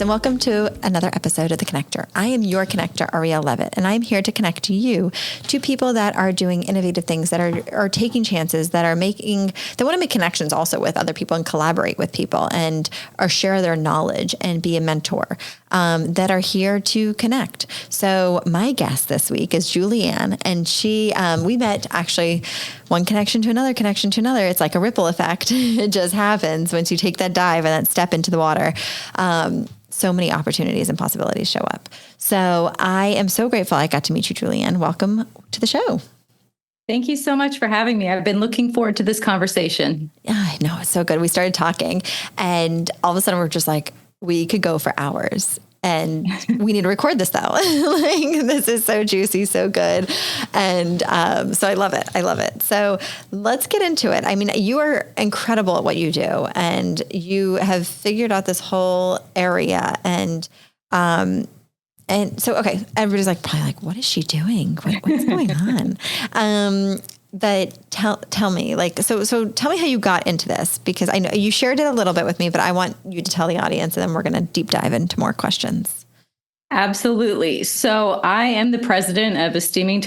and welcome to another episode of The Connector. I am your connector, Arielle Levitt, and I'm here to connect you to people that are doing innovative things, that are taking chances, that want to make connections also with other people and collaborate with people and or share their knowledge and be a mentor, that are here to connect. So my guest this week is Julianne, and we met actually one connection to another connection to another. It's like a ripple effect. It just happens once you take that dive and that step into the water. So many opportunities and possibilities show up. So I am so grateful I got to meet you, Julianne. Welcome to the show. Thank you so much for having me. I've been looking forward to this conversation. Yeah, I know. It's so good. We started talking and all of a sudden we're just like, we could go for hours. And we need to record this though. Like, this is so juicy, so good. And so I love it. I love it. So let's get into it. I mean, you are incredible at what you do, and you have figured out this whole area. And so, okay, everybody's probably like, what is she doing? What's going on? But tell me, so tell me how you got into this, because I know you shared it a little bit with me, but I want you to tell the audience, and then we're going to deep dive into more questions. Absolutely. So I am the president of a streaming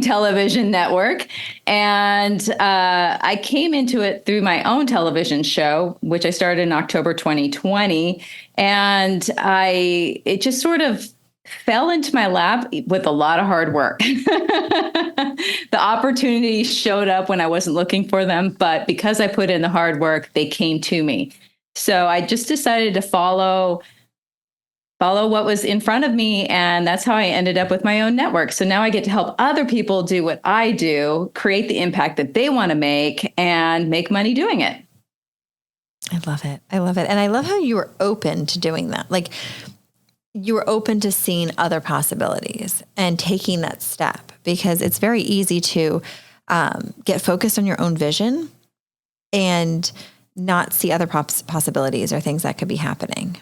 television network. And I came into it through my own television show, which I started in October 2020. And it just sort of fell into my lap with a lot of hard work. The opportunities showed up when I wasn't looking for them, but because I put in the hard work, they came to me. So I just decided to follow what was in front of me, and that's how I ended up with my own network. So now I get to help other people do what I do, create the impact that they want to make, and make money doing it. I love it. I love it. And I love how you were open to doing that. You were open to seeing other possibilities and taking that step, because it's very easy to get focused on your own vision and not see other possibilities or things that could be happening.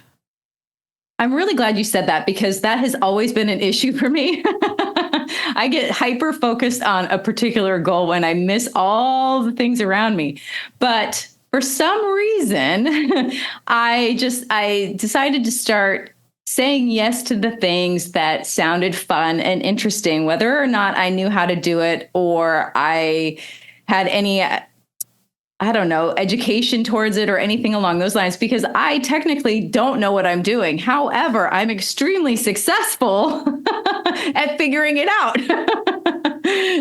I'm really glad you said that, because that has always been an issue for me. I get hyper focused on a particular goal when I miss all the things around me. But for some reason, I decided to start saying yes to the things that sounded fun and interesting, whether or not I knew how to do it or I had any, education towards it or anything along those lines, because I technically don't know what I'm doing. However, I'm extremely successful at figuring it out.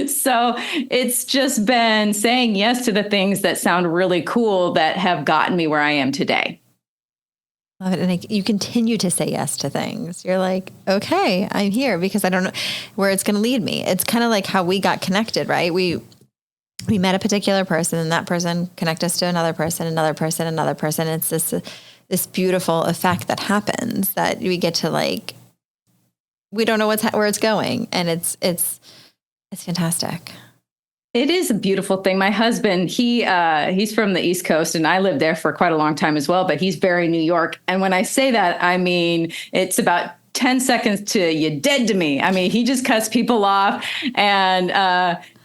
So it's just been saying yes to the things that sound really cool that have gotten me where I am today. Love it. And you continue to say yes to things. You're like, okay, I'm here because I don't know where it's going to lead me. It's kind of like how we got connected, right? We met a particular person, and that person connected us to another person, another person, another person. It's this beautiful effect that happens that we get to we don't know where it's going. And it's fantastic. It is a beautiful thing. My husband, he's from the East Coast, and I lived there for quite a long time as well, but he's very New York. And when I say that, I mean, it's about 10 seconds to you dead to me. I mean, he just cuts people off, and,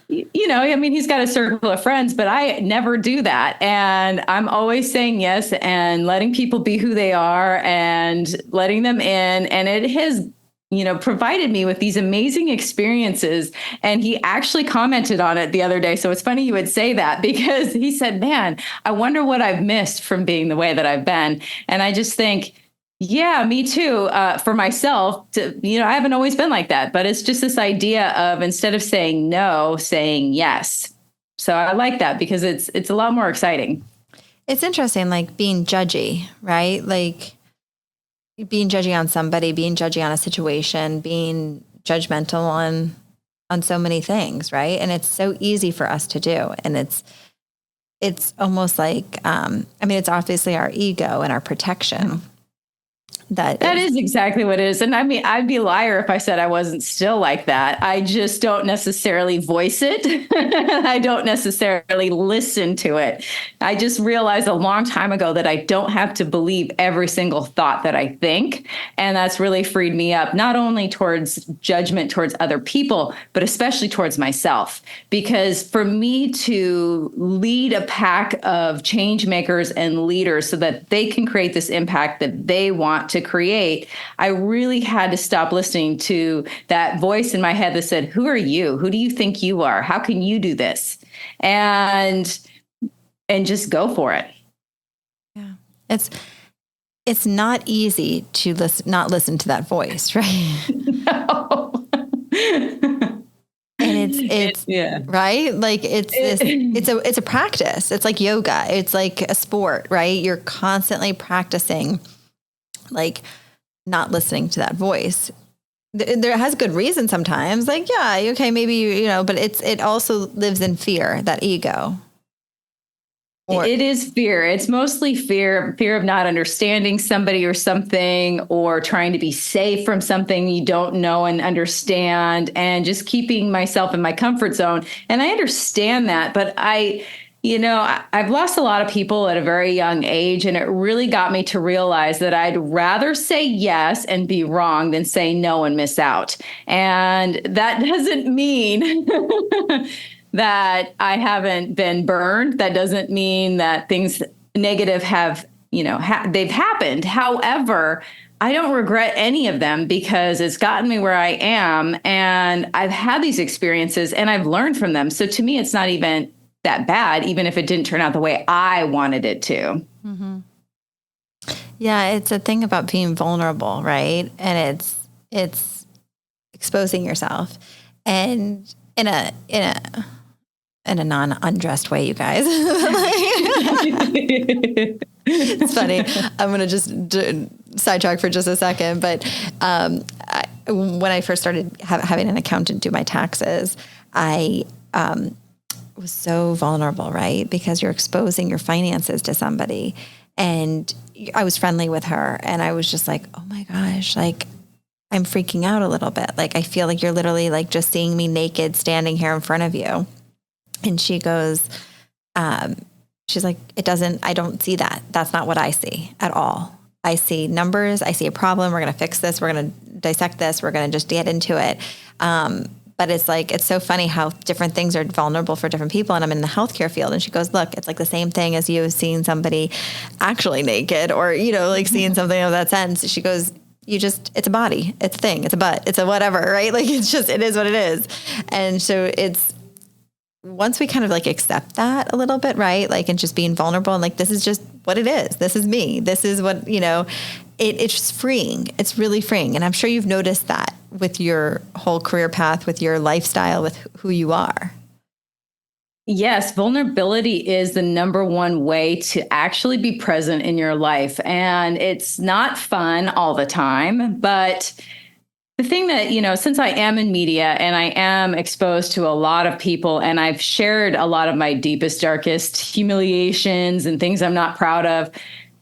he's got a circle of friends, but I never do that. And I'm always saying yes and letting people be who they are and letting them in. And it has provided me with these amazing experiences. And he actually commented on it the other day. So it's funny you would say that, because he said, man, I wonder what I've missed from being the way that I've been. And I just think, yeah, me too. For myself, I haven't always been like that, but it's just this idea of, instead of saying no, saying yes. So I like that, because it's a lot more exciting. It's interesting, being judgy, right? Being judgy on somebody, being judgy on a situation, being judgmental on so many things, right? And it's so easy for us to do. And it's almost it's obviously our ego and our protection. That is exactly what it is. And I mean, I'd be a liar if I said I wasn't still like that. I just don't necessarily voice it. I don't necessarily listen to it. I just realized a long time ago that I don't have to believe every single thought that I think. And that's really freed me up, not only towards judgment towards other people, but especially towards myself. Because for me to lead a pack of change makers and leaders so that they can create this impact that they want to create, I really had to stop listening to that voice in my head that said, who are you? Who do you think you are? How can you do this? And just go for it. Yeah. It's not easy to not listen to that voice, right? No. And it's yeah. Right. Like it's a practice. It's like yoga. It's like a sport, right? You're constantly practicing, like not listening to that voice. There has good reason sometimes, like, yeah, okay, maybe, but it also lives in fear, that ego. It is fear. It's mostly fear of not understanding somebody or something, or trying to be safe from something you don't know and understand, and just keeping myself in my comfort zone. And I understand that, but I've lost a lot of people at a very young age, and it really got me to realize that I'd rather say yes and be wrong than say no and miss out. And that doesn't mean that I haven't been burned. That doesn't mean that things negative have, they've happened. However, I don't regret any of them because it's gotten me where I am, and I've had these experiences and I've learned from them. So to me, it's not even that bad, even if it didn't turn out the way I wanted it to. Mm-hmm. Yeah, it's a thing about being vulnerable, right? And it's exposing yourself, and in a non-undressed way, you guys. It's funny. I'm going to just sidetrack for just a second. But when I first started having an accountant do my taxes, I was so vulnerable, right? Because you're exposing your finances to somebody. And I was friendly with her. And I was just like, oh my gosh, like, I'm freaking out a little bit. Like, I feel like you're literally like just seeing me naked standing here in front of you. And she goes, she's like, I don't see that. That's not what I see at all. I see numbers. I see a problem. We're going to fix this. We're going to dissect this. We're going to just get into it. But it's like, it's so funny how different things are vulnerable for different people. And I'm in the healthcare field. And she goes, look, it's like the same thing as you seeing somebody actually naked, or, like seeing something of that sense. She goes, it's a body, it's a thing, it's a butt, it's a whatever, right? Like, it is what it is. And so once we kind of like accept that a little bit, right? Like, and just being vulnerable and like, this is just what it is. This is me. This is what, it's just freeing. It's really freeing. And I'm sure you've noticed that with your whole career path, with your lifestyle, with who you are. Yes, vulnerability is the number one way to actually be present in your life. And it's not fun all the time, but the thing that, since I am in media and I am exposed to a lot of people, and I've shared a lot of my deepest, darkest humiliations and things I'm not proud of,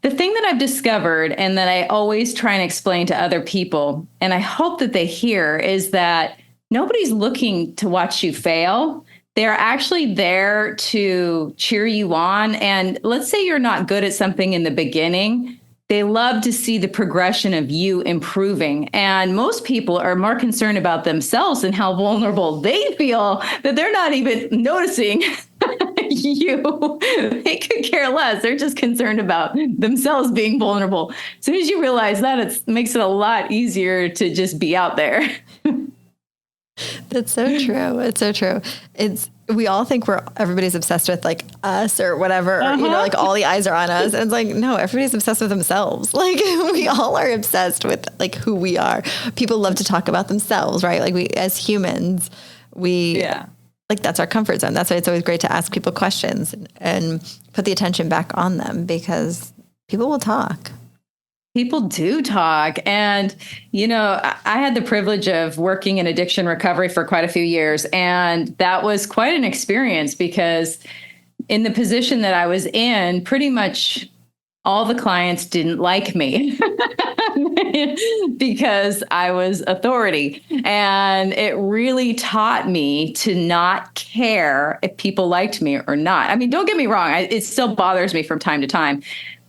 the thing that I've discovered and that I always try and explain to other people, and I hope that they hear, is that nobody's looking to watch you fail. They're actually there to cheer you on. And let's say you're not good at something in the beginning. They love to see the progression of you improving. And most people are more concerned about themselves and how vulnerable they feel that they're not even noticing you. They could care less. They're just concerned about themselves being vulnerable. As soon as you realize that, it makes it a lot easier to just be out there. That's so true. It's so true. We all think everybody's obsessed with like us or whatever, like all the eyes are on us. And it's like, no, everybody's obsessed with themselves. Like, we all are obsessed with like who we are. People love to talk about themselves, right? Like, we, as humans, like, that's our comfort zone. That's why it's always great to ask people questions and put the attention back on them, because people will talk. People do talk. And, I had the privilege of working in addiction recovery for quite a few years. And that was quite an experience, because in the position that I was in, pretty much all the clients didn't like me because I was authority. And it really taught me to not care if people liked me or not. I mean, don't get me wrong, it still bothers me from time to time.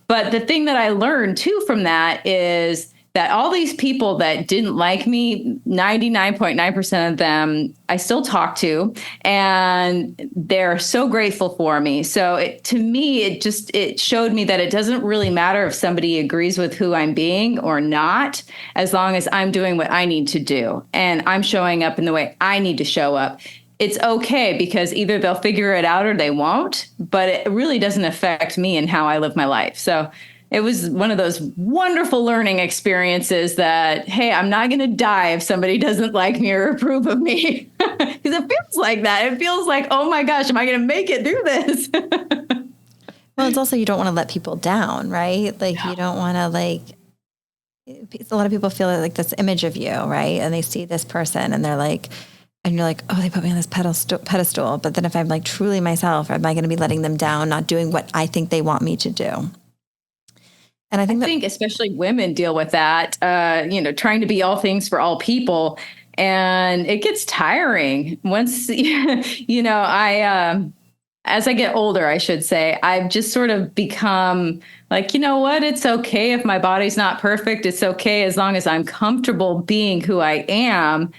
But the thing that I learned too from that is that all these people that didn't like me, 99.9% of them, I still talk to, and they're so grateful for me. So to me, it showed me that it doesn't really matter if somebody agrees with who I'm being or not, as long as I'm doing what I need to do and I'm showing up in the way I need to show up. It's okay, because either they'll figure it out or they won't, but it really doesn't affect me and how I live my life. So it was one of those wonderful learning experiences that, hey, I'm not going to die if somebody doesn't like me or approve of me. Because it feels like that. It feels like, oh my gosh, am I going to make it through this? Well, it's also, you don't want to let people down, right? Like, you don't want to, like, a lot of people feel like this image of you, right? And they see this person and they're like, and you're like, oh, they put me on this pedestal. But then if I'm like truly myself, am I going to be letting them down, not doing what I think they want me to do? And I think especially women deal with that, trying to be all things for all people. And it gets tiring once, as I get older, I should say, I've just sort of become like, you know what? It's okay if my body's not perfect. It's okay as long as I'm comfortable being who I am.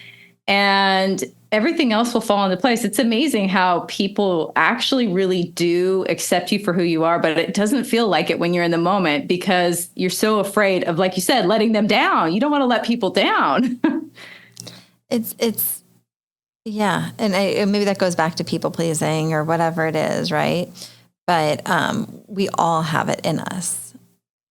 And everything else will fall into place. It's amazing how people actually really do accept you for who you are, but it doesn't feel like it when you're in the moment, because you're so afraid of, like you said, letting them down. You don't want to let people down. Yeah. And maybe that goes back to people pleasing or whatever it is. Right. But we all have it in us.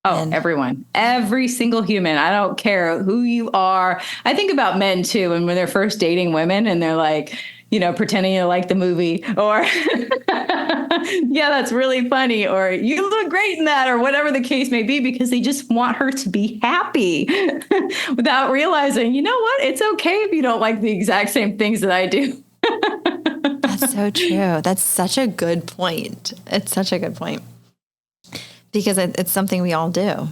Oh, everyone, every single human. I don't care who you are. I think about men too. And when they're first dating women and they're like, pretending to like the movie, or yeah, that's really funny, or you look great in that, or whatever the case may be, because they just want her to be happy without realizing, you know what? It's okay if you don't like the exact same things that I do. That's so true. That's such a good point. It's such a good point. Because it's something we all do.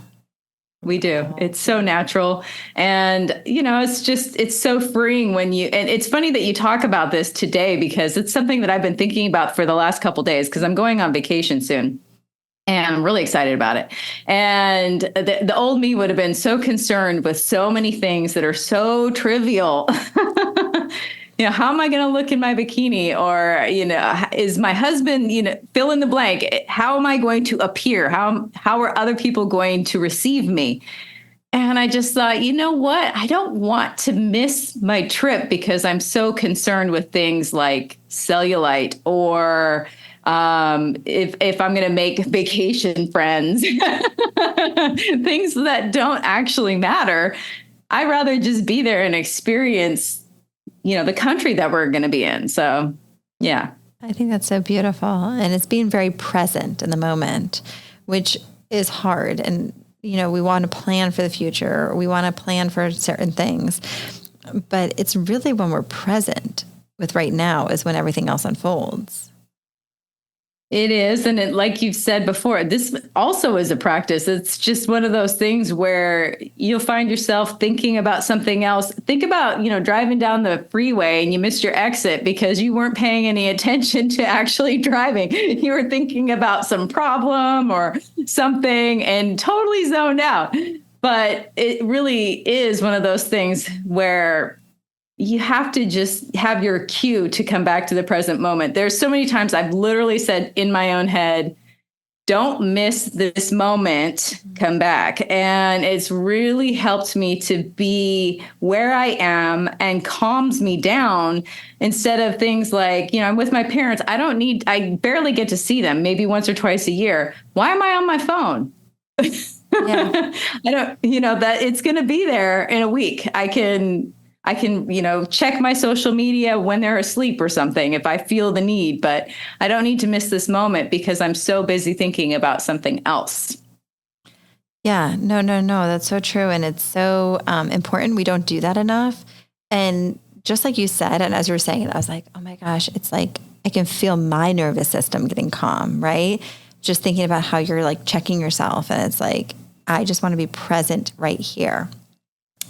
We do. It's so natural. And, it's so freeing and it's funny that you talk about this today, because it's something that I've been thinking about for the last couple of days, because I'm going on vacation soon. And I'm really excited about it. And the old me would have been so concerned with so many things that are so trivial. How am I going to look in my bikini? Or, is my husband, fill in the blank? How am I going to appear? How are other people going to receive me? And I just thought, you know what? I don't want to miss my trip because I'm so concerned with things like cellulite, or if I'm going to make vacation friends, things that don't actually matter. I'd rather just be there and experience the country that we're going to be in. So, yeah. I think that's so beautiful. And it's being very present in the moment, which is hard. And, we want to plan for the future. We want to plan for certain things. But it's really when we're present with right now is when everything else unfolds. It is. And like you've said before, this also is a practice. It's just one of those things where you'll find yourself thinking about something else. Think about, driving down the freeway and you missed your exit because you weren't paying any attention to actually driving. You were thinking about some problem or something and totally zoned out. But it really is one of those things where you have to just have your cue to come back to the present moment. There's so many times I've literally said in my own head, don't miss this moment, come back. And it's really helped me to be where I am and calms me down, instead of things like, I'm with my parents. I barely get to see them, maybe once or twice a year. Why am I on my phone? Yeah. I don't, that it's going to be there in a week. I can, check my social media when they're asleep or something if I feel the need, but I don't need to miss this moment because I'm so busy thinking about something else. Yeah, no. That's so true. And it's so important. We don't do that enough. And just like you said, and as you were saying it, I was like, oh my gosh, it's like I can feel my nervous system getting calm, right? just thinking about how you're like checking yourself. And it's like, I just want to be present right here.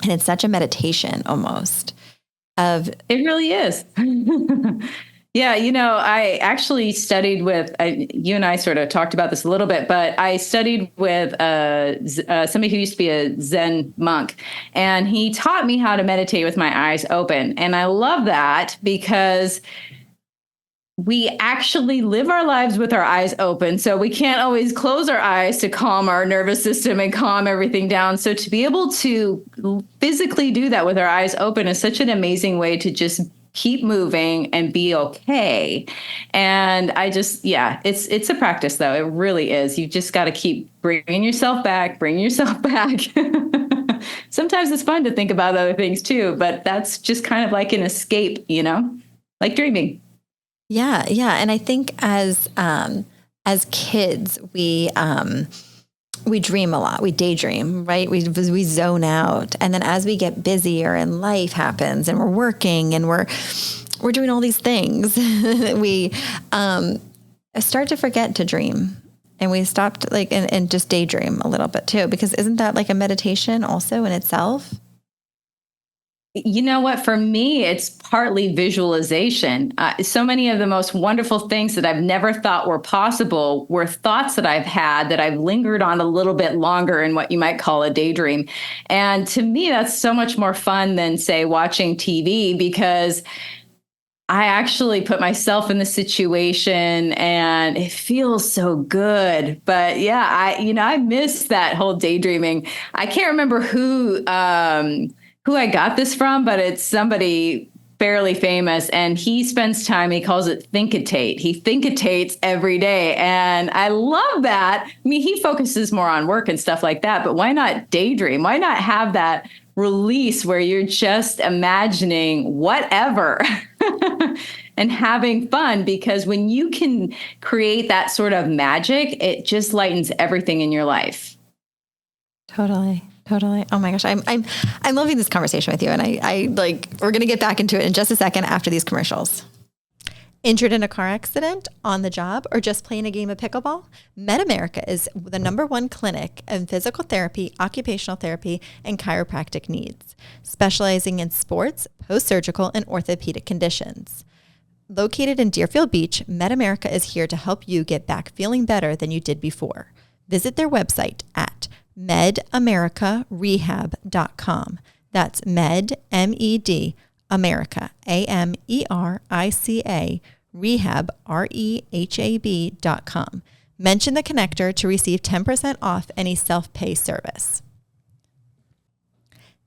And it's such a meditation almost of. It really is. Yeah, I actually studied with, you and I sort of talked about this a little bit, but I studied with somebody who used to be a Zen monk, and he taught me how to meditate with my eyes open. And I love that because we actually live our lives with our eyes open. So we can't always close our eyes to calm our nervous system and calm everything down. So to be able to physically do that with our eyes open is such an amazing way to just keep moving and be okay. And it's a practice though. It really is. You just got to keep bringing yourself back. Sometimes it's fun to think about other things too, but that's just kind of like an escape, like dreaming. Yeah. Yeah. And I think as kids, we dream a lot. We daydream, right? We zone out. And then as we get busier and life happens and we're working and we're doing all these things, we start to forget to dream. And we stopped and just daydream a little bit too, because isn't that like a meditation also in itself? You know what? For me, it's partly visualization. So many of the most wonderful things that I've never thought were possible were thoughts that I've had that I've lingered on a little bit longer in what you might call a daydream. And to me, that's so much more fun than, say, watching TV, because I actually put myself in the situation and it feels so good. But yeah, I miss that whole daydreaming. I can't remember who I got this from, but it's somebody fairly famous, and he spends time, he calls it thinkitate. He thinkitates every day. And I love that. I mean, he focuses more on work and stuff like that, but why not daydream? Why not have that release where you're just imagining whatever and having fun? Because when you can create that sort of magic, it just lightens everything in your life. Totally. Oh my gosh. I'm loving this conversation with you. And we're going to get back into it in just a second after these commercials. Injured in a car accident, on the job, or just playing a game of pickleball? MedAmerica is the #1 clinic in physical therapy, occupational therapy, and chiropractic needs, specializing in sports, post-surgical, and orthopedic conditions. Located in Deerfield Beach, MedAmerica is here to help you get back feeling better than you did before. Visit their website at medamericarehab.com. That's med, M-E-D, America, A-M-E-R-I-C-A, rehab, R-E-H-A-B.com. Mention the connector to receive 10% off any self-pay service.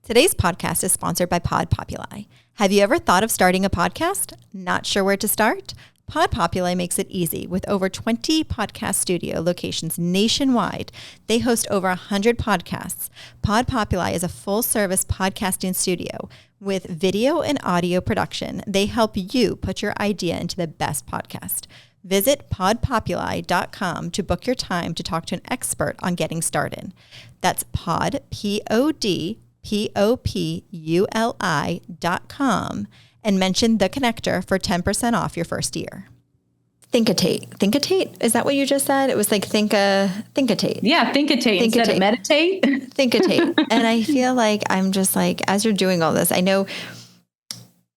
Today's podcast is sponsored by Pod Populi. Have you ever thought of starting a podcast? Not sure where to start? Pod Populi makes it easy. With over 20 podcast studio locations nationwide, they host over 100 podcasts. Pod Populi is a full-service podcasting studio. With video and audio production, they help you put your idea into the best podcast. Visit podpopuli.com to book your time to talk to an expert on getting started. That's pod, podpopuli.com, and mention the connector for 10% off your first year. Thinkitate. Is that what you just said? It was like thinkitate. Yeah, thinkitate instead of meditate. Thinkitate. And I feel like I'm just like, as you're doing all this, I know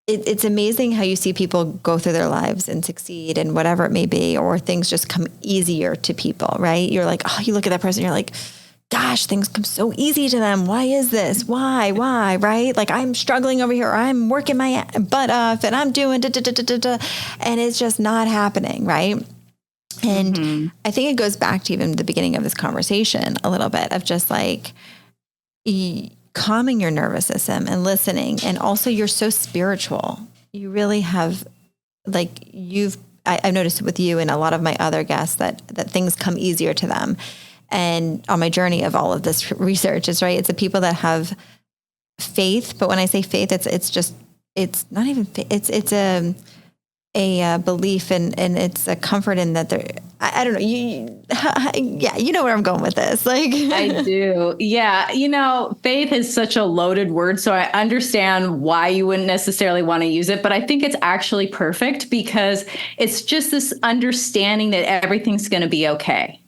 it's amazing how you see people go through their lives and succeed and whatever it may be, or things just come easier to people, right? You're like, oh, you look at that person, you're like, gosh, things come so easy to them. Why is this? Why, right? Like I'm struggling over here. Or I'm working my butt off and I'm doing and it's just not happening. Right. And I think it goes back to even the beginning of this conversation a little bit of just like calming your nervous system and listening. And also you're so spiritual. You really have I've noticed with you and a lot of my other guests that things come easier to them. And on my journey of all of this research is right. It's the people that have faith. But when I say faith, it's not even faith. It's a belief and it's a comfort in that they're, I don't know. You know where I'm going with this. Like I do. Yeah. Faith is such a loaded word. So I understand why you wouldn't necessarily want to use it, but I think it's actually perfect because it's just this understanding that everything's going to be okay.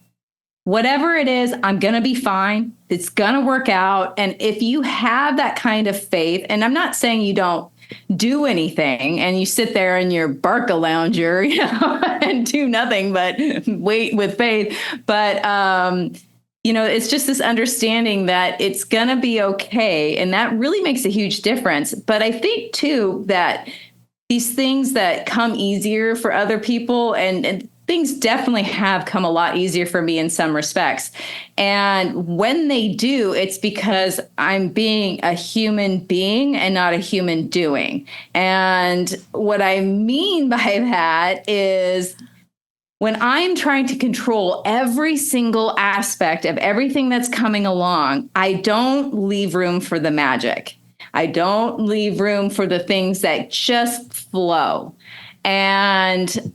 whatever it is, I'm going to be fine. It's going to work out. And if you have that kind of faith, and I'm not saying you don't do anything and you sit there in your Barca lounger, and do nothing but wait with faith. But, it's just this understanding that it's going to be okay. And that really makes a huge difference. But I think, too, that these things that come easier for other people, and things definitely have come a lot easier for me in some respects. And when they do, it's because I'm being a human being and not a human doing. And what I mean by that is, when I'm trying to control every single aspect of everything that's coming along, I don't leave room for the magic. I don't leave room for the things that just flow. And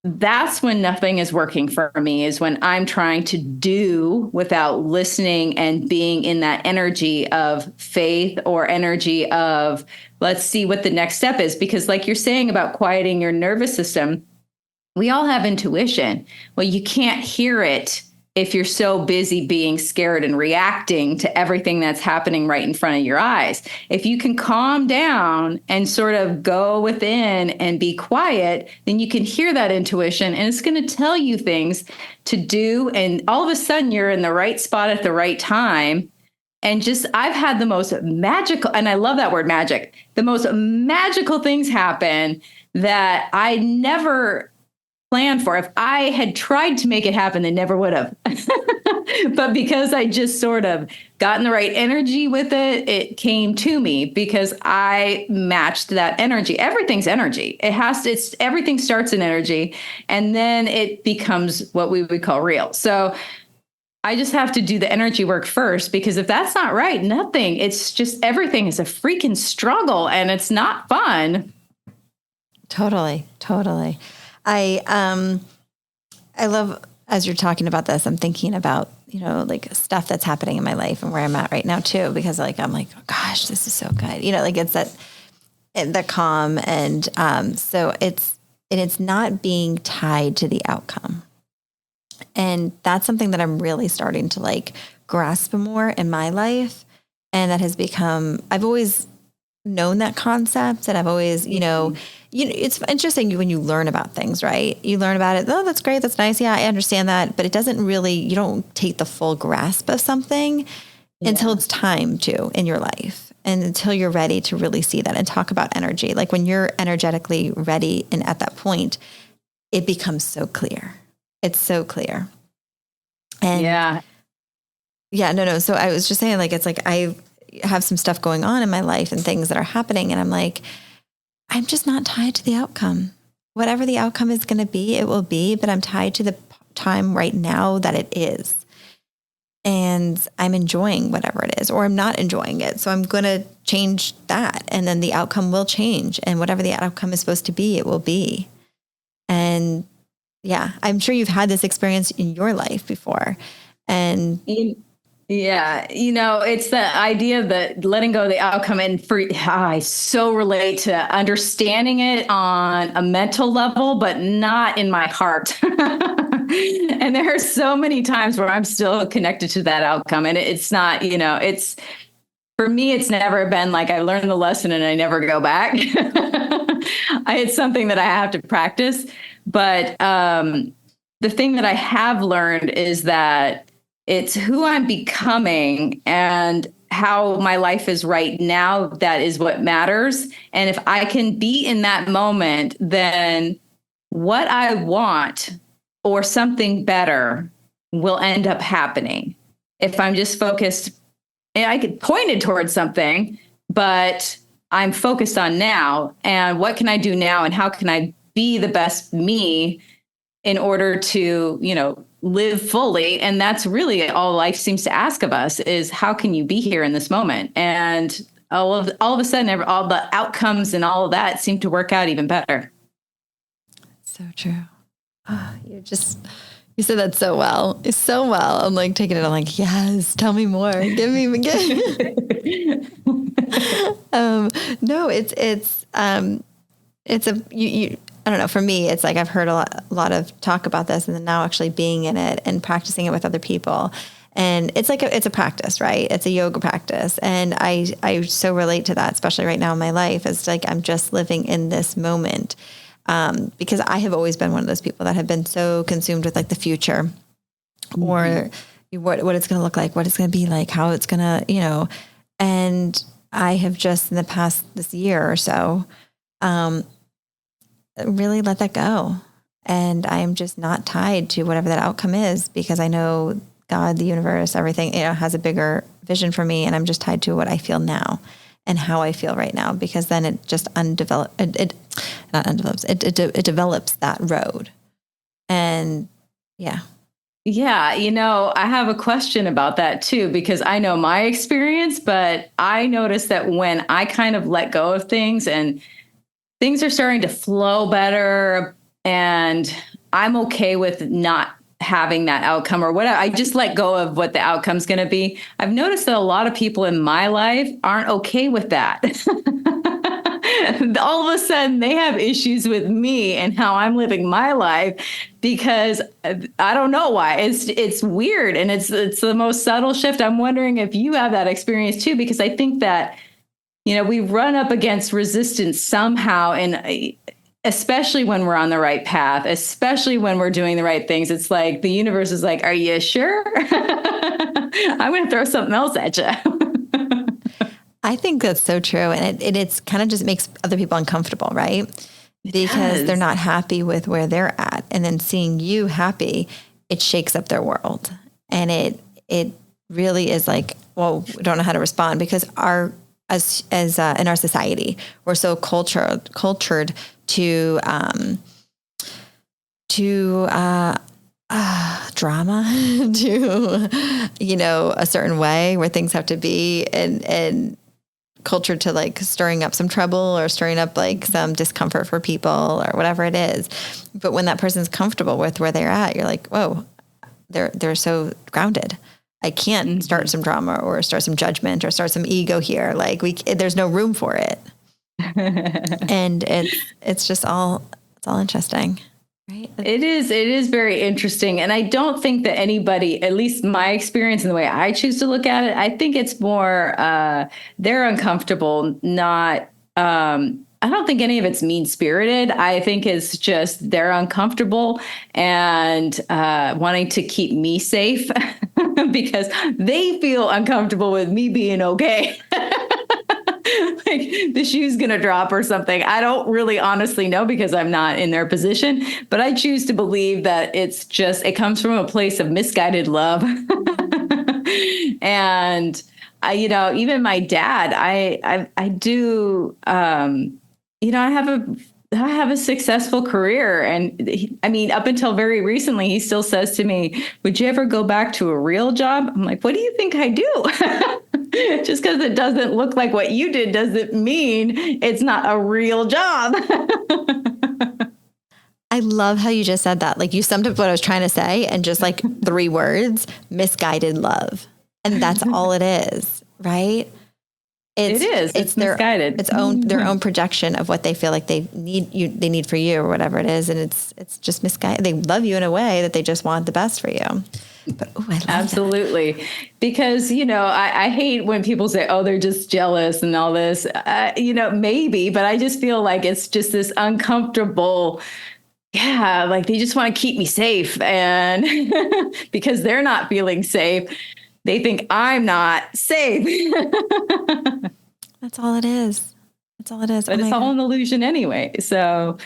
that's when nothing is working for me, is when I'm trying to do without listening and being in that energy of faith or energy of, let's see what the next step is. Because like you're saying about quieting your nervous system, we all have intuition. Well, you can't hear it if you're so busy being scared and reacting to everything that's happening right in front of your eyes. If you can calm down and sort of go within and be quiet, then you can hear that intuition, and it's going to tell you things to do. And all of a sudden you're in the right spot at the right time. And just, I've had the most magical, and I love that word magic, the most magical things happen that I never planned for. If I had tried to make it happen, they never would have. But because I just sort of got in the right energy with it, it came to me because I matched that energy. Everything's energy. Everything starts in energy, and then it becomes what we would call real. So I just have to do the energy work first, because if that's not right, nothing. It's just, everything is a freaking struggle, and it's not fun. Totally. I love, as you're talking about this, I'm thinking about, like stuff that's happening in my life and where I'm at right now too, because I'm like, oh gosh, this is so good. It's that calm. And, so it's not being tied to the outcome. And that's something that I'm really starting to grasp more in my life. And that has become, I've always known that concept, and I've always, it's interesting when you learn about things, right? You learn about it. Oh, that's great. That's nice. Yeah, I understand that. But it doesn't really, you don't take the full grasp of something until it's time to in your life, and until you're ready to really see that and talk about energy. Like when you're energetically ready and at that point, it becomes so clear. It's so clear. And no. So I was just saying, it's like I have some stuff going on in my life and things that are happening, and I'm like, I'm just not tied to the outcome. Whatever the outcome is going to be, it will be, but I'm tied to the time right now that it is. And I'm enjoying whatever it is, or I'm not enjoying it. So I'm going to change that. And then the outcome will change. And whatever the outcome is supposed to be, it will be. And yeah, I'm sure you've had this experience in your life before. And yeah, it's the idea that letting go of the outcome, and I so relate to understanding it on a mental level, but not in my heart. And there are so many times where I'm still connected to that outcome, and it's not, for me, it's never been like I learned the lesson and I never go back. It's something that I have to practice. But the thing that I have learned is that it's who I'm becoming and how my life is right now. That is what matters. And if I can be in that moment, then what I want or something better will end up happening. If I'm just focused, and I could point it towards something, but I'm focused on now and what can I do now and how can I be the best me in order to, live fully. And that's really all life seems to ask of us, is how can you be here in this moment? And all of a sudden, all the outcomes and all of that seem to work out even better. So true. Oh, you said that so well. It's so well. I'm taking it. I'm like, yes, tell me more. Give me again. No, I don't know, for me, it's like I've heard a lot of talk about this, and then now actually being in it and practicing it with other people. And it's like it's a practice, right? It's a yoga practice. And I so relate to that, especially right now in my life. It's like I'm just living in this moment, because I have always been one of those people that have been so consumed with like the future, or what it's going to look like, what it's going to be like, how it's going to, and I have just in the past this year or so, really let that go. And I'm just not tied to whatever that outcome is, because I know God, the universe, everything, has a bigger vision for me. And I'm just tied to what I feel now and how I feel right now, because then it just it develops that road. And yeah. Yeah, I have a question about that too, because I know my experience, but I noticed that when I kind of let go of things and things are starting to flow better, and I'm okay with not having that outcome or whatever, I just let go of what the outcome's going to be. I've noticed that a lot of people in my life aren't okay with that. All of a sudden they have issues with me and how I'm living my life, because I don't know why. It's weird, and it's the most subtle shift. I'm wondering if you have that experience too, because I think that we run up against resistance somehow, and especially when we're on the right path, especially when we're doing the right things. It's like the universe is like, are you sure? I'm going to throw something else at you. I think that's so true. And it's kind of just makes other people uncomfortable, right? Because they're not happy with where they're at. And then seeing you happy, it shakes up their world. And it really is like, well, we don't know how to respond, because as in our society, we're so cultured to drama, to a certain way where things have to be, and culture to like stirring up some trouble or stirring up like some discomfort for people or whatever it is. But when that person's comfortable with where they're at, you're like, whoa, they're so grounded. I can't start some drama or start some judgment or start some ego here. Like there's no room for it. And it's just it's all interesting. Right. It is very interesting. And I don't think that anybody, at least my experience and the way I choose to look at it, I think it's more, they're uncomfortable, not, I don't think any of it's mean spirited. I think it's just they're uncomfortable and wanting to keep me safe because they feel uncomfortable with me being okay. Like the shoe's going to drop or something. I don't really honestly know, because I'm not in their position, but I choose to believe that it comes from a place of misguided love. And even my dad, I do, I have a successful career. And up until very recently, he still says to me, would you ever go back to a real job? I'm like, what do you think I do? Just because it doesn't look like what you did doesn't mean it's not a real job. I love how you just said that. Like you summed up what I was trying to say and just like 3 words, misguided love. And that's all it is, right? It's misguided. Their own projection of what they feel like they need for you or whatever it is. And it's just misguided. They love you in a way that they just want the best for you. But I love absolutely. that. Because, I hate when people say, oh, they're just jealous and all this, maybe, but I just feel like it's just this uncomfortable, like they just want to keep me safe. And because they're not feeling safe, they think I'm not safe. That's all it is. That's all it is. But it's all an illusion anyway. So,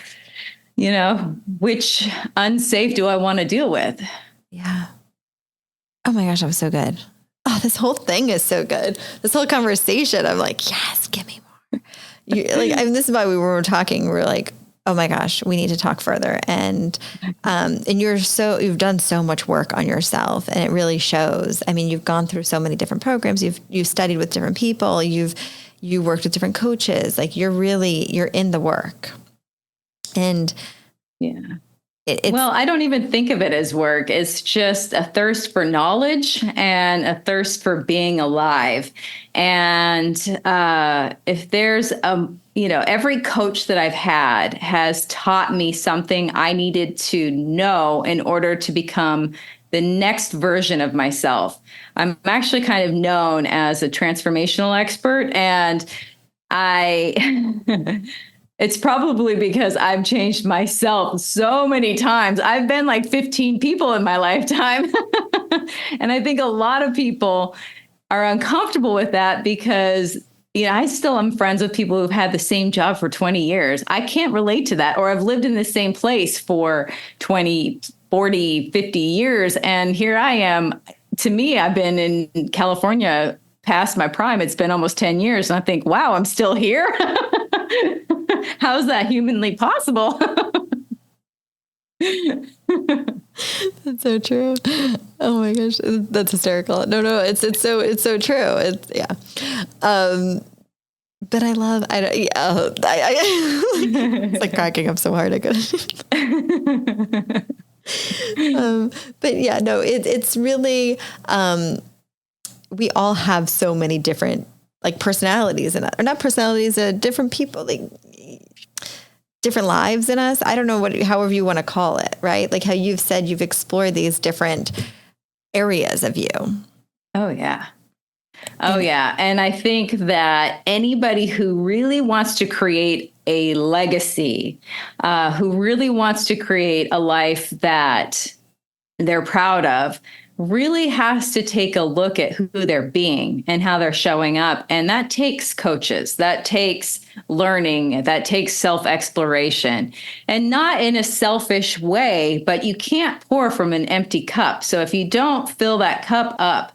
which unsafe do I want to deal with? Yeah. Oh my gosh, that was so good. Oh, this whole thing is so good. This whole conversation, I'm like, yes, give me more. This is why we were talking. We were like, oh my gosh, we need to talk further. And you've done so much work on yourself, and it really shows. You've gone through so many different programs. You've studied with different people. You worked with different coaches. Like you're in the work. And Well, I don't even think of it as work. It's just a thirst for knowledge and a thirst for being alive. And if there's every coach that I've had has taught me something I needed to know in order to become the next version of myself. I'm actually kind of known as a transformational expert, and it's probably because I've changed myself so many times. I've been like 15 people in my lifetime. And I think a lot of people are uncomfortable with that because, I still am friends with people who've had the same job for 20 years. I can't relate to that. Or I've lived in the same place for 20, 40, 50 years. And here I am. To me, I've been in California past my prime. It's been almost 10 years. And I think, wow, I'm still here. How's that humanly possible? That's so true. Oh my gosh, that's hysterical. No, it's so true. But I love, it's like cracking up so hard. I couldn't. But yeah, no, it's really, we all have so many different like personalities or not personalities, different people, like different lives in us. I don't know however you want to call it, right? Like how you've said you've explored these different areas of you. Oh, yeah. Oh, yeah. And I think that anybody who really wants to create a legacy, who really wants to create a life that they're proud of, really has to take a look at who they're being and how they're showing up. And that takes coaches, that takes learning, that takes self-exploration, and not in a selfish way, but you can't pour from an empty cup. So if you don't fill that cup up,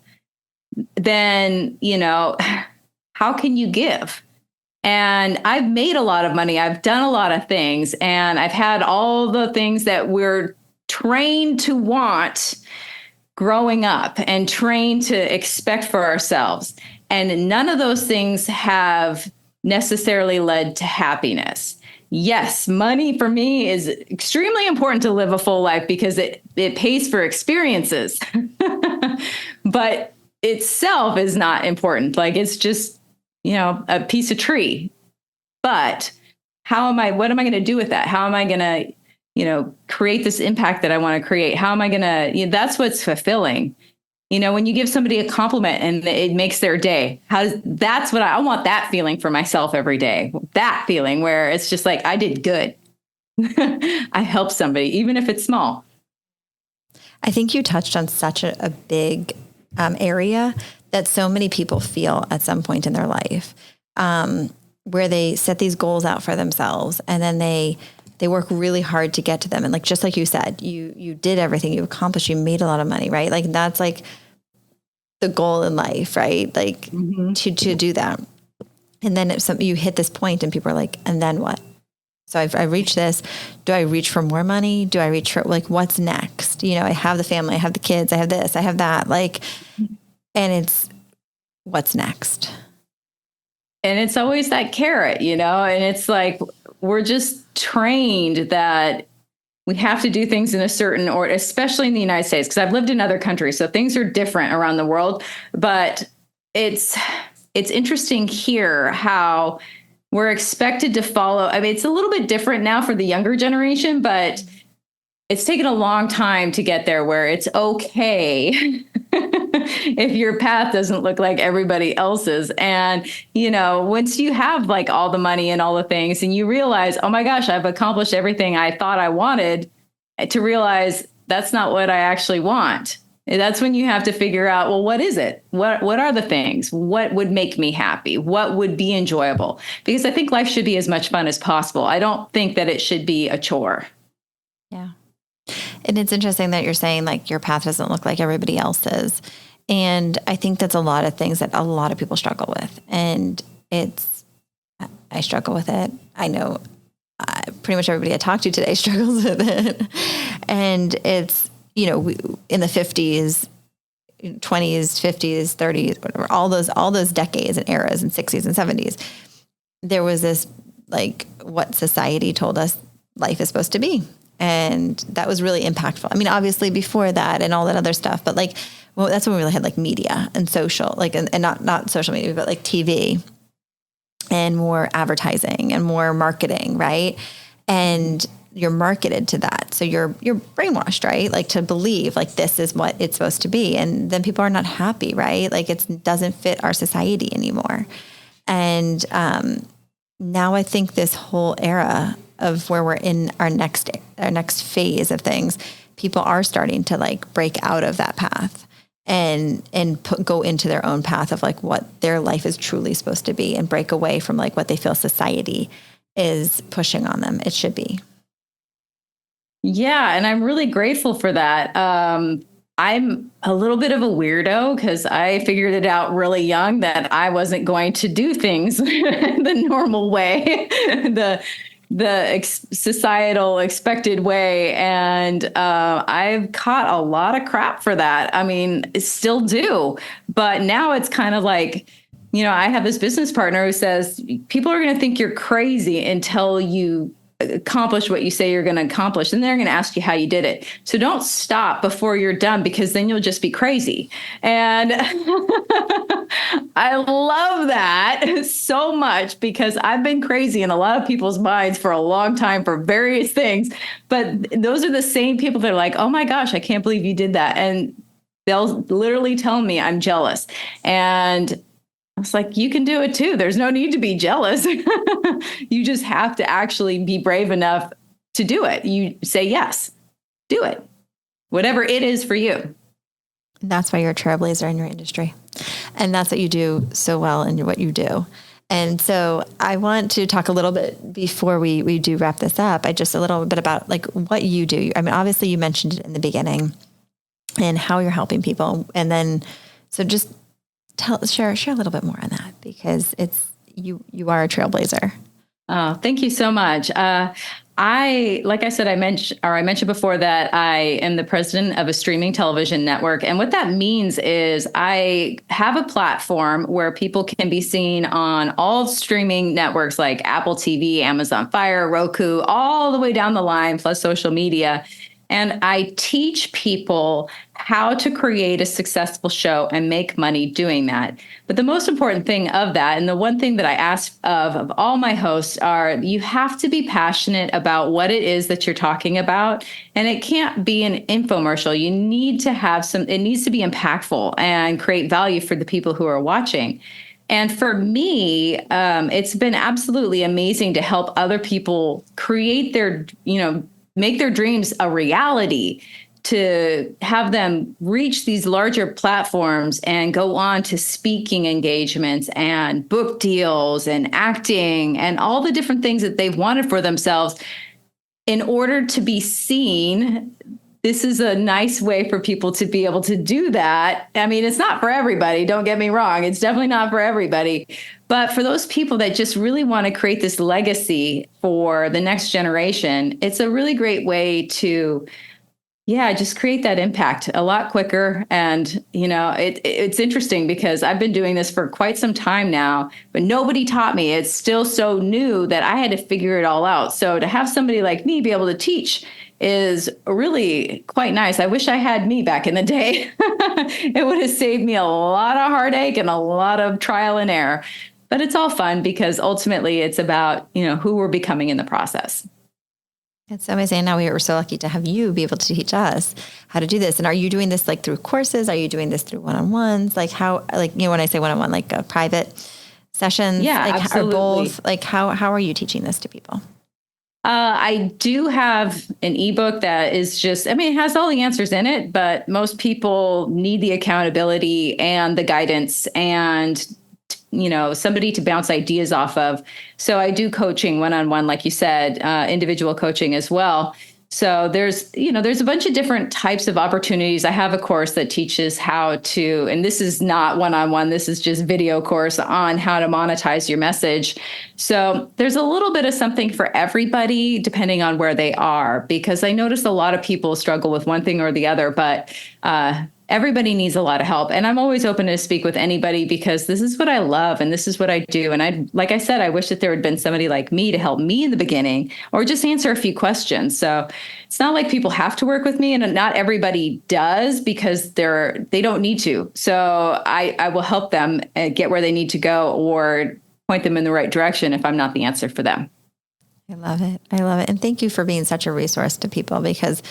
then, how can you give? And I've made a lot of money. I've done a lot of things, and I've had all the things that we're trained to want growing up and trained to expect for ourselves. And none of those things have necessarily led to happiness. Yes, money for me is extremely important to live a full life because it pays for experiences, but itself is not important. Like it's just, a piece of tree. But what am I going to do with that? How am I going to create this impact that I want to create? How am I going to, that's what's fulfilling. When you give somebody a compliment and it makes their day, that's what I want, that feeling for myself every day, that feeling where it's just like, I did good. I helped somebody, even if it's small. I think you touched on such a big area that so many people feel at some point in their life, where they set these goals out for themselves and then they work really hard to get to them. And like, just like you said, you did everything, you accomplished, you made a lot of money, right? Like that's like the goal in life, right? Like to do that. And then you hit this point and people are like, and then what? So I reached this. Do I reach for more money? Do I reach for like, what's next? I have the family, I have the kids, I have this, I have that, like, and it's what's next. And it's always that carrot, and it's like, we're just trained that we have to do things in a certain order, especially in the United States, because I've lived in other countries. So things are different around the world, but it's interesting here how we're expected to follow. I mean, it's a little bit different now for the younger generation, but it's taken a long time to get there where it's okay if your path doesn't look like everybody else's. And, once you have like all the money and all the things and you realize, oh my gosh, I've accomplished everything I thought I wanted, to realize that's not what I actually want. And that's when you have to figure out, well, what is it? What are the things? What would make me happy? What would be enjoyable? Because I think life should be as much fun as possible. I don't think that it should be a chore. Yeah. And it's interesting that you're saying like your path doesn't look like everybody else's. And I think that's a lot of things that a lot of people struggle with. And I struggle with it. I know pretty much everybody I talked to today struggles with it. And it's, in the 50s, 20s, 50s, 30s, whatever, all those decades and eras and 60s and 70s, there was this, like what society told us life is supposed to be. And that was really impactful. I mean, obviously before that and all that other stuff, but like, well, that's when we really had like media and social, like, and not social media, but like TV and more advertising and more marketing. Right. And you're marketed to that. So you're brainwashed, right? Like to believe like this is what it's supposed to be. And then people are not happy, right? Like it doesn't fit our society anymore. And now I think this whole era of where we're in our next phase of things, people are starting to like break out of that path and go into their own path of like what their life is truly supposed to be and break away from like what they feel society is pushing on them. It should be. Yeah, and I'm really grateful for that. I'm a little bit of a weirdo because I figured it out really young that I wasn't going to do things the normal way, societal expected way. And I've caught a lot of crap for that. I mean, still do. But now it's kind of like, I have this business partner who says people are going to think you're crazy until you accomplish what you say you're going to accomplish. And they're going to ask you how you did it. So don't stop before you're done, because then you'll just be crazy. And I love that so much, because I've been crazy in a lot of people's minds for a long time for various things. But those are the same people that are like, oh my gosh, I can't believe you did that. And they'll literally tell me I'm jealous. And I was like, you can do it too. There's no need to be jealous. You just have to actually be brave enough to do it. You say, yes, do it. Whatever it is for you. That's why you're a trailblazer in your industry. And that's what you do so well in what you do. And so I want to talk a little bit before we do wrap this up. Just a little bit about like what you do. I mean, obviously you mentioned it in the beginning and how you're helping people. And then, so just share a little bit more on that, because you are a trailblazer. Oh, thank you so much. Like I said, I mentioned before that I am the president of a streaming television network. And what that means is I have a platform where people can be seen on all streaming networks like Apple TV, Amazon Fire, Roku, all the way down the line, plus social media. And I teach people how to create a successful show and make money doing that. But the most important thing of that, and the one thing that I ask of all my hosts, are you have to be passionate about what it is that you're talking about. And it can't be an infomercial. You need to have it needs to be impactful and create value for the people who are watching. And for me, it's been absolutely amazing to help other people create make their dreams a reality, to have them reach these larger platforms and go on to speaking engagements and book deals and acting and all the different things that they've wanted for themselves in order to be seen. This is a nice way for people to be able to do that. I mean, it's not for everybody. Don't get me wrong. It's definitely not for everybody. But for those people that just really want to create this legacy for the next generation, it's a really great way to, just create that impact a lot quicker. And, it's interesting because I've been doing this for quite some time now, but nobody taught me. It's still so new that I had to figure it all out. So to have somebody like me be able to teach is really quite nice. I wish I had me back in the day. It would have saved me a lot of heartache and a lot of trial and error. But it's all fun because ultimately it's about, who we're becoming in the process. It's amazing. Now we were so lucky to have you be able to teach us how to do this. And are you doing this like through courses? Are you doing this through one-on-ones? Like how, when I say one-on-one, like a private sessions? Yeah, like, absolutely. Or both? Like how are you teaching this to people? I do have an ebook that is it has all the answers in it, but most people need the accountability and the guidance and, somebody to bounce ideas off of. So I do coaching one-on-one, like you said, individual coaching as well. So there's a bunch of different types of opportunities. I have a course that teaches how to, and this is not one-on-one, this is just video course on how to monetize your message. So there's a little bit of something for everybody, depending on where they are, because I notice a lot of people struggle with one thing or the other, but everybody needs a lot of help. And I'm always open to speak with anybody because this is what I love and this is what I do. And like I said, I wish that there had been somebody like me to help me in the beginning or just answer a few questions. So it's not like people have to work with me, and not everybody does because they don't need to. So I will help them get where they need to go or point them in the right direction if I'm not the answer for them. I love it. I love it. And thank you for being such a resource to people, because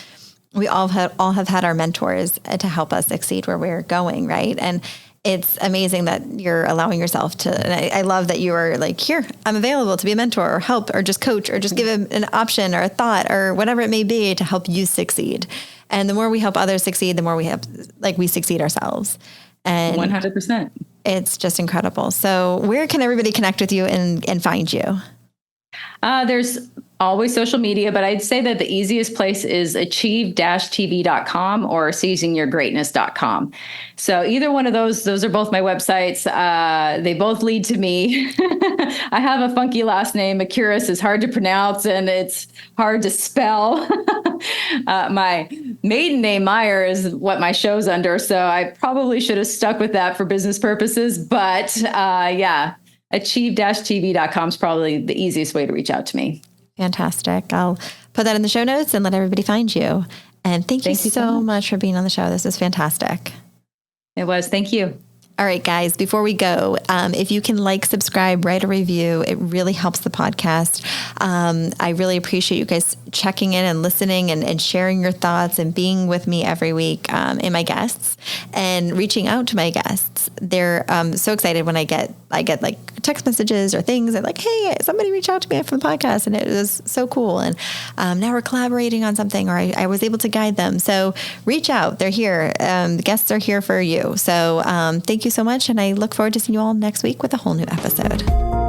we all have had our mentors to help us succeed where we're going. Right. And it's amazing that you're allowing yourself to, and I love that you are like, here, I'm available to be a mentor or help or just coach or just give an option or a thought or whatever it may be to help you succeed. And the more we help others succeed, the more we succeed ourselves. And 100%. It's just incredible. So where can everybody connect with you and find you? There's always social media, but I'd say that the easiest place is achieve-tv.com or seizingyourgreatness.com. So either one of those are both my websites. They both lead to me. I have a funky last name. Mercouris is hard to pronounce and it's hard to spell. My maiden name, Meyer, is what my show's under. So I probably should have stuck with that for business purposes. But yeah, achieve-tv.com is probably the easiest way to reach out to me. Fantastic. I'll put that in the show notes and let everybody find you. And thank you so much for being on the show. This was fantastic. It was. Thank you. All right, guys, before we go, if you can subscribe, write a review, it really helps the podcast. I really appreciate you guys checking in and listening and sharing your thoughts and being with me every week and my guests and reaching out to my guests. They're so excited when I get like text messages or things and like, hey, somebody reached out to me from the podcast and it was so cool. And now we're collaborating on something, or I was able to guide them. So reach out. They're here. The guests are here for you. So thank you so much. And I look forward to seeing you all next week with a whole new episode.